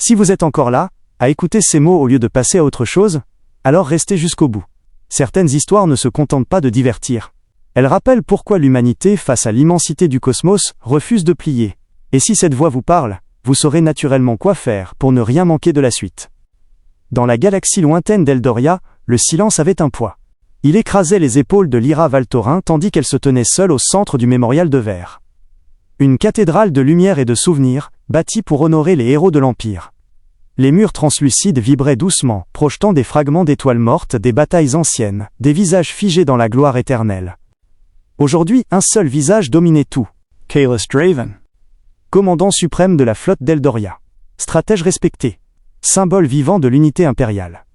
Si vous êtes encore là, à écouter ces mots au lieu de passer à autre chose, alors restez jusqu'au bout. Certaines histoires ne se contentent pas de divertir. Elles rappellent pourquoi l'humanité, face à l'immensité du cosmos, refuse de plier. Et si cette voix vous parle, vous saurez naturellement quoi faire pour ne rien manquer de la suite. Dans la galaxie lointaine d'Eldoria, le silence avait un poids. Il écrasait les épaules de Lyra Valtorin tandis qu'elle se tenait seule au centre du mémorial de verre. Une cathédrale de lumière et de souvenirs, bâtie pour honorer les héros de l'Empire. Les murs translucides vibraient doucement, projetant des fragments d'étoiles mortes des batailles anciennes, des visages figés dans la gloire éternelle. Aujourd'hui, un seul visage dominait tout. Kahless Draven, commandant suprême de la flotte d'Eldoria. Stratège respecté. Symbole vivant de l'unité impériale.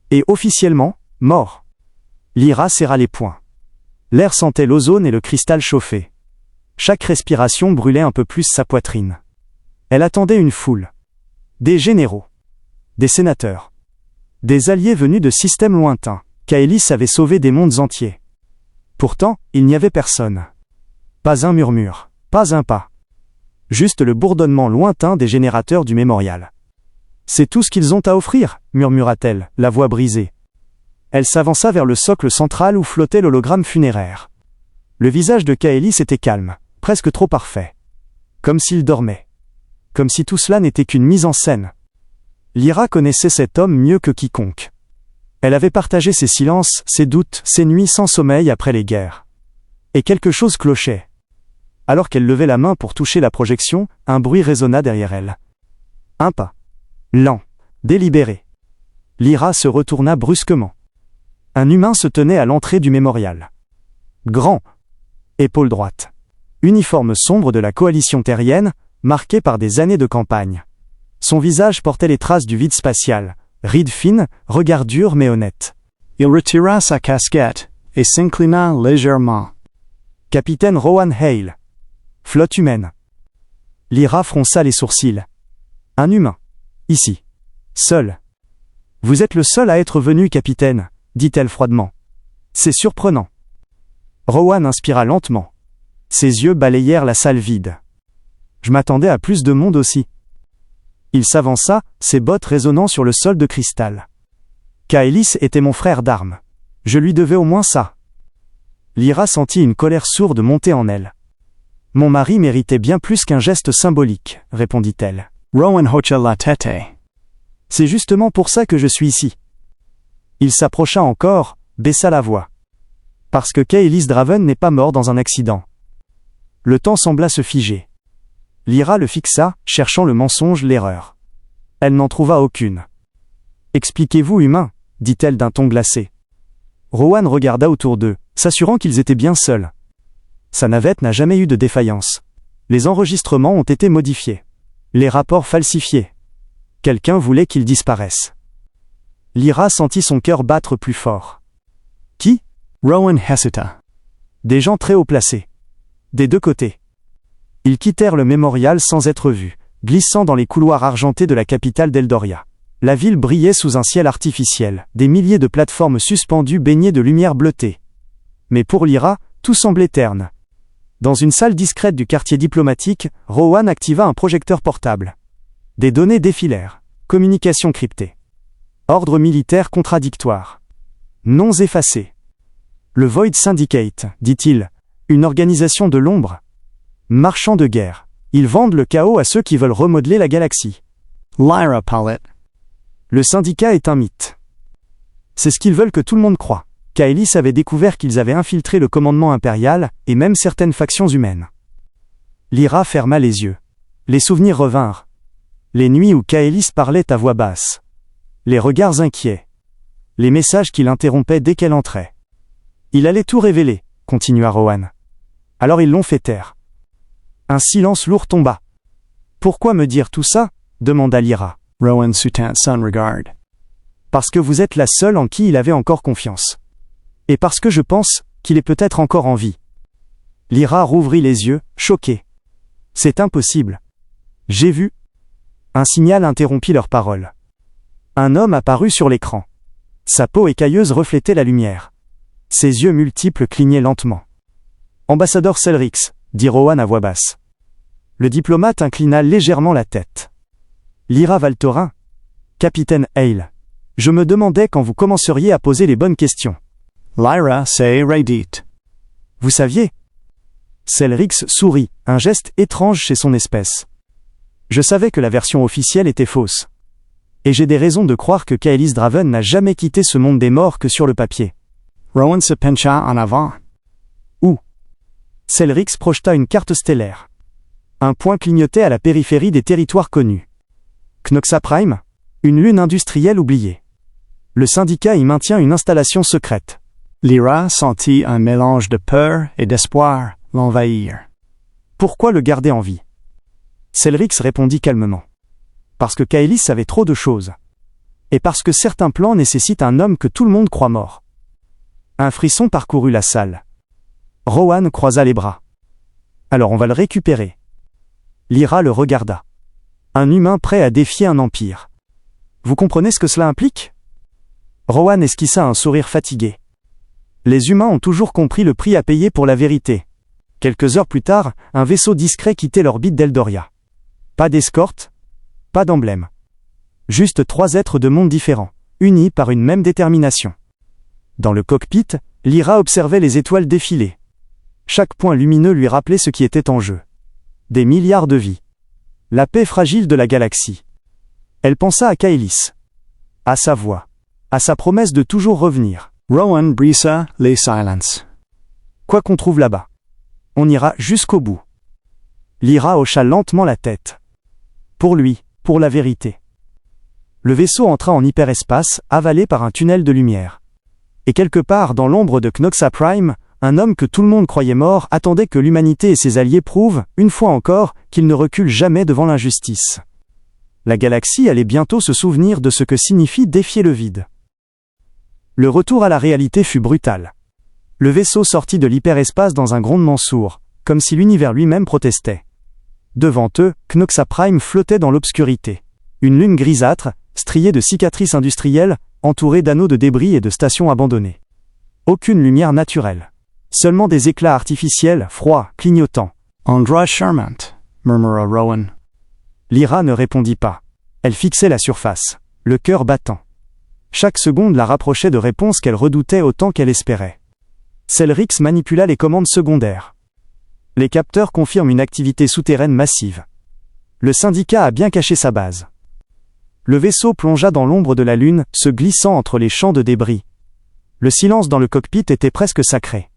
Et officiellement, mort. Lyra serra les poings. L'air sentait l'ozone et le cristal chauffé. Chaque respiration brûlait un peu plus sa poitrine. Elle attendait une foule. Des généraux. Des sénateurs. Des alliés venus de systèmes lointains. Kaelis avait sauvé des mondes entiers. Pourtant, il n'y avait personne. Pas un murmure, pas un pas. Juste le bourdonnement lointain des générateurs du mémorial. C'est tout ce qu'ils ont à offrir, murmura-t-elle, la voix brisée. Elle s'avança vers le socle central où flottait l'hologramme funéraire. Le visage de Kaelis était calme, presque trop parfait. Comme s'il dormait. Comme si tout cela n'était qu'une mise en scène. Lyra connaissait cet homme mieux que quiconque. Elle avait partagé ses silences, ses doutes, ses nuits sans sommeil après les guerres. Et quelque chose clochait. Alors qu'elle levait la main pour toucher la projection, un bruit résonna derrière elle. Un pas. Lent, délibéré. Lyra se retourna brusquement. Un humain se tenait à l'entrée du mémorial. Grand. Épaule droite. Uniforme sombre de la coalition terrienne, marqué par des années de campagne. Son visage portait les traces du vide spatial, rides fines, regard dur mais honnête. Il retira sa casquette et s'inclina légèrement. Capitaine Rowan Hale. Flotte humaine. Lyra fronça les sourcils. Un humain. Ici. Seul. Vous êtes le seul à être venu, capitaine, dit-elle froidement. C'est surprenant. Rowan inspira lentement. Ses yeux balayèrent la salle vide. Je m'attendais à plus de monde aussi. Il s'avança, ses bottes résonnant sur le sol de cristal. Kaelis était mon frère d'armes. Je lui devais au moins ça. Lyra sentit une colère sourde monter en elle. Mon mari méritait bien plus qu'un geste symbolique, répondit-elle. Rowan hocha la tête. C'est justement pour ça que je suis ici. Il s'approcha encore, baissa la voix. Parce que Kaelis Draven n'est pas mort dans un accident. Le temps sembla se figer. Lyra le fixa, cherchant le mensonge, l'erreur. Elle n'en trouva aucune. Expliquez-vous, humain, dit-elle d'un ton glacé. Rowan regarda autour d'eux, s'assurant qu'ils étaient bien seuls. Sa navette n'a jamais eu de défaillance. Les enregistrements ont été modifiés. Les rapports falsifiés. Quelqu'un voulait qu'ils disparaissent. Lyra sentit son cœur battre plus fort. Qui? Rowan hesita. Des gens très haut placés. Des deux côtés. Ils quittèrent le mémorial sans être vus, glissant dans les couloirs argentés de la capitale d'Eldoria. La ville brillait sous un ciel artificiel, des milliers de plateformes suspendues baignées de lumière bleutée. Mais pour Lyra, tout semblait terne. Dans une salle discrète du quartier diplomatique, Rowan activa un projecteur portable. Des données défilèrent. Communications cryptées. Ordres militaires contradictoires. Noms effacés. Le Void Syndicate, dit-il. Une organisation de l'ombre. Marchands de guerre. Ils vendent le chaos à ceux qui veulent remodeler la galaxie. Lyra Pallet. Le syndicat est un mythe. C'est ce qu'ils veulent que tout le monde croie. Kaelis avait découvert qu'ils avaient infiltré le commandement impérial, et même certaines factions humaines. Lyra ferma les yeux. Les souvenirs revinrent. Les nuits où Kaelis parlait à voix basse. Les regards inquiets. Les messages qui l'interrompaient dès qu'elle entrait. Il allait tout révéler, continua Rowan. Alors ils l'ont fait taire. Un silence lourd tomba. Pourquoi me dire tout ça? Demanda Lyra. Rowan soutint son regard. Parce que vous êtes la seule en qui il avait encore confiance. Et parce que je pense qu'il est peut-être encore en vie. Lyra rouvrit les yeux, choquée. C'est impossible. J'ai vu. Un signal interrompit leurs paroles. Un homme apparut sur l'écran. Sa peau écailleuse reflétait la lumière. Ses yeux multiples clignaient lentement. Ambassadeur Selrix, dit Rowan à voix basse. Le diplomate inclina légèrement la tête. Lyra Valtorin. Capitaine Hale. Je me demandais quand vous commenceriez à poser les bonnes questions. Lyra say Radit. Vous saviez? Selrix sourit, un geste étrange chez son espèce. Je savais que la version officielle était fausse. Et j'ai des raisons de croire que Kaelis Draven n'a jamais quitté ce monde des morts que sur le papier. Rowan se pencha en avant. Où? Selrix projeta une carte stellaire. Un point clignotait à la périphérie des territoires connus. Knoxa Prime? Une lune industrielle oubliée. Le syndicat y maintient une installation secrète. Lyra sentit un mélange de peur et d'espoir l'envahir. Pourquoi le garder en vie? Selrix répondit calmement. Parce que Kaelis savait trop de choses. Et parce que certains plans nécessitent un homme que tout le monde croit mort. Un frisson parcourut la salle. Rowan croisa les bras. Alors on va le récupérer. Lyra le regarda. Un humain prêt à défier un empire. Vous comprenez ce que cela implique? Rowan esquissa un sourire fatigué. Les humains ont toujours compris le prix à payer pour la vérité. Quelques heures plus tard, un vaisseau discret quittait l'orbite d'Eldoria. Pas d'escorte, pas d'emblème. Juste 3 êtres de mondes différents, unis par une même détermination. Dans le cockpit, Lyra observait les étoiles défiler. Chaque point lumineux lui rappelait ce qui était en jeu. Des milliards de vies. La paix fragile de la galaxie. Elle pensa à Kaelis. À sa voix. À sa promesse de toujours revenir. Rowan brisa les silence. Quoi qu'on trouve là-bas. On ira jusqu'au bout. Lyra hocha lentement la tête. Pour lui, pour la vérité. Le vaisseau entra en hyperespace, avalé par un tunnel de lumière. Et quelque part dans l'ombre de Knoxa Prime, un homme que tout le monde croyait mort attendait que l'humanité et ses alliés prouvent, une fois encore, qu'ils ne reculent jamais devant l'injustice. La galaxie allait bientôt se souvenir de ce que signifie défier le vide. Le retour à la réalité fut brutal. Le vaisseau sortit de l'hyperespace dans un grondement sourd, comme si l'univers lui-même protestait. Devant eux, Knoxa Prime flottait dans l'obscurité. Une lune grisâtre, striée de cicatrices industrielles, entourée d'anneaux de débris et de stations abandonnées. Aucune lumière naturelle. Seulement des éclats artificiels, froids, clignotants. Andra charmant, murmura Rowan. Lyra ne répondit pas. Elle fixait la surface, le cœur battant. Chaque seconde la rapprochait de réponses qu'elle redoutait autant qu'elle espérait. Selrix manipula les commandes secondaires. Les capteurs confirment une activité souterraine massive. Le syndicat a bien caché sa base. Le vaisseau plongea dans l'ombre de la lune, se glissant entre les champs de débris. Le silence dans le cockpit était presque sacré.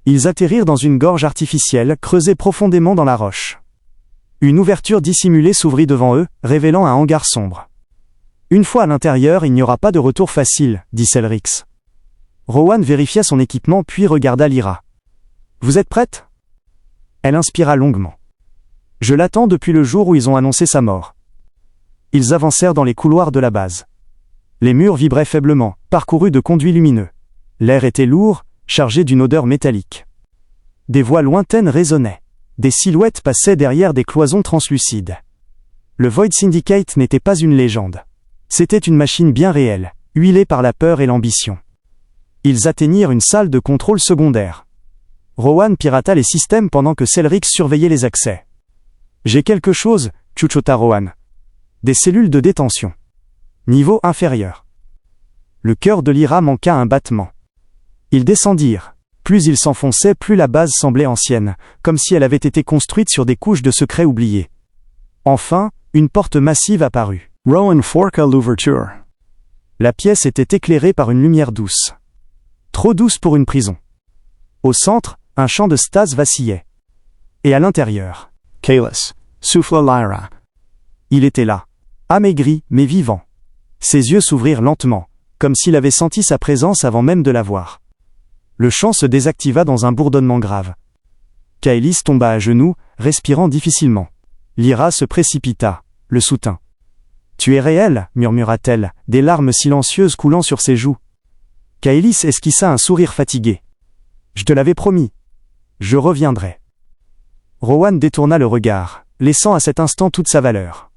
Ils atterrirent dans une gorge artificielle, creusée profondément dans la roche. Une ouverture dissimulée s'ouvrit devant eux, révélant un hangar sombre. Une fois à l'intérieur, il n'y aura pas de retour facile, dit Selrix. Rowan vérifia son équipement puis regarda Lyra. Vous êtes prête? Elle inspira longuement. Je l'attends depuis le jour où ils ont annoncé sa mort. Ils avancèrent dans les couloirs de la base. Les murs vibraient faiblement, parcourus de conduits lumineux. L'air était lourd, chargé d'une odeur métallique. Des voix lointaines résonnaient. Des silhouettes passaient derrière des cloisons translucides. Le Void Syndicate n'était pas une légende. C'était une machine bien réelle, huilée par la peur et l'ambition. Ils atteignirent une salle de contrôle secondaire. Rowan pirata les systèmes pendant que Selrix surveillait les accès. J'ai quelque chose, chuchota Rowan. Des cellules de détention. Niveau inférieur. Le cœur de Lyra manqua un battement. Ils descendirent. Plus ils s'enfonçaient, plus la base semblait ancienne, comme si elle avait été construite sur des couches de secrets oubliés. Enfin, une porte massive apparut. Rowan forca l'ouverture. La pièce était éclairée par une lumière douce. Trop douce pour une prison. Au centre, un champ de stase vacillait. Et à l'intérieur, Kaelis, souffla Lyra. il était là, amaigri mais vivant. Ses yeux s'ouvrirent lentement, comme s'il avait senti sa présence avant même de la voir. Le champ se désactiva dans un bourdonnement grave. Kaelis tomba à genoux, respirant difficilement. Lyra se précipita, le soutint. « Tu es réel, murmura-t-elle, des larmes silencieuses coulant sur ses joues. Kaelis esquissa un sourire fatigué. « Je te l'avais promis. Je reviendrai. » Rowan détourna le regard, laissant à cet instant toute sa valeur.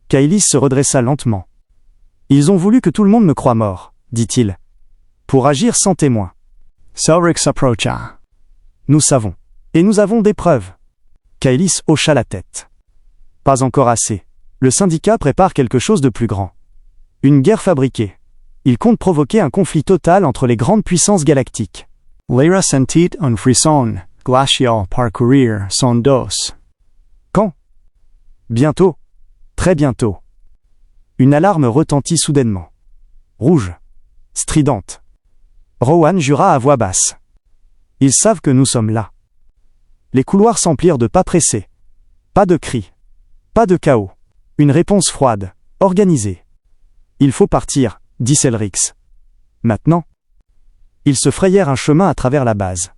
Kaelis se redressa lentement. « Ils ont voulu que tout le monde me croie mort, dit-il. Pour agir sans témoin. Selrix approcha. Nous savons. Et nous avons des preuves. » Kaelis hocha la tête. « Pas encore assez. Le syndicat prépare quelque chose de plus grand. Une guerre fabriquée. Il compte provoquer un conflit total entre les grandes puissances galactiques. Lyra sentit un frisson glacial parcourir son dos. Quand? Bientôt. Très bientôt. Une alarme retentit soudainement. Rouge. Stridente. Rowan jura à voix basse. Ils savent que nous sommes là. Les couloirs s'emplirent de pas pressés. Pas de cris. Pas de chaos. Une réponse froide, organisée. Il faut partir, dit Selrix. Maintenant. Ils se frayèrent un chemin à travers la base.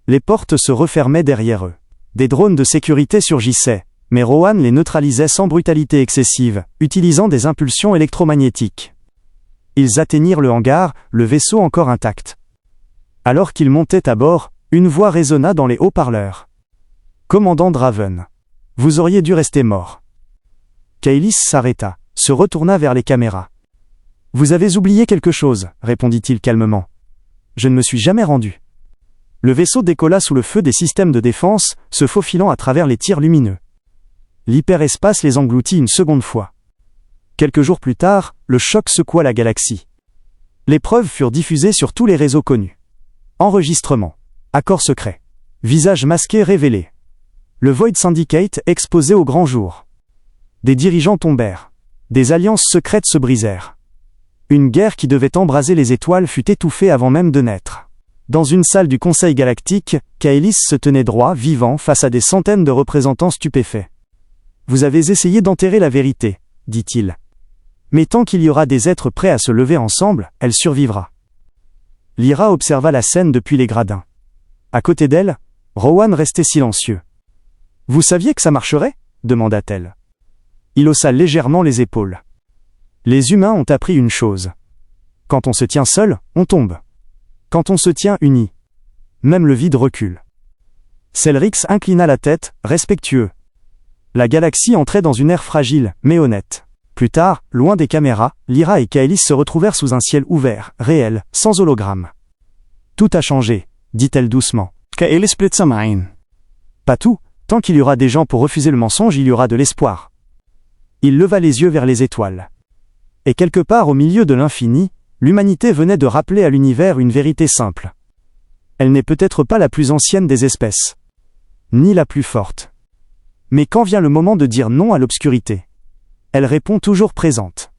Les portes se refermaient derrière eux. Des drones de sécurité surgissaient, mais Rowan les neutralisait sans brutalité excessive, utilisant des impulsions électromagnétiques. Ils atteignirent le hangar, le vaisseau encore intact. Alors qu'ils montaient à bord, une voix résonna dans les haut-parleurs. « Commandant Draven. Vous auriez dû rester mort. » Kaelis s'arrêta, se retourna vers les caméras. « Vous avez oublié quelque chose, répondit-il calmement. Je ne me suis jamais rendu. » Le vaisseau décolla sous le feu des systèmes de défense, se faufilant à travers les tirs lumineux. L'hyperespace les engloutit une seconde fois. Quelques jours plus tard, le choc secoua la galaxie. Les preuves furent diffusées sur tous les réseaux connus. Enregistrements, accords secrets, visages masqués révélés. Le Void Syndicate exposé au grand jour. Des dirigeants tombèrent. Des alliances secrètes se brisèrent. Une guerre qui devait embraser les étoiles fut étouffée avant même de naître. Dans une salle du Conseil galactique, Kaelis se tenait droit, vivant, face à des centaines de représentants stupéfaits. « Vous avez essayé d'enterrer la vérité, » dit-il. « Mais tant qu'il y aura des êtres prêts à se lever ensemble, elle survivra. » Lyra observa la scène depuis les gradins. À côté d'elle, Rowan restait silencieux. « Vous saviez que ça marcherait ?» demanda-t-elle. Il haussa légèrement les épaules. Les humains ont appris une chose. Quand on se tient seul, on tombe. Quand on se tient uni, même le vide recule. Selrix inclina la tête, respectueux. La galaxie entrait dans une ère fragile, mais honnête. Plus tard, loin des caméras, Lyra et Kaelis se retrouvèrent sous un ciel ouvert, réel, sans hologramme. « Tout a changé, dit-elle doucement. Kaelis blitzamain. Pas tout, tant qu'il y aura des gens pour refuser le mensonge, il y aura de l'espoir. Il leva les yeux vers les étoiles. Et quelque part au milieu de l'infini, l'humanité venait de rappeler à l'univers une vérité simple. Elle n'est peut-être pas la plus ancienne des espèces, ni la plus forte. Mais quand vient le moment de dire non à l'obscurité, elle répond toujours présente.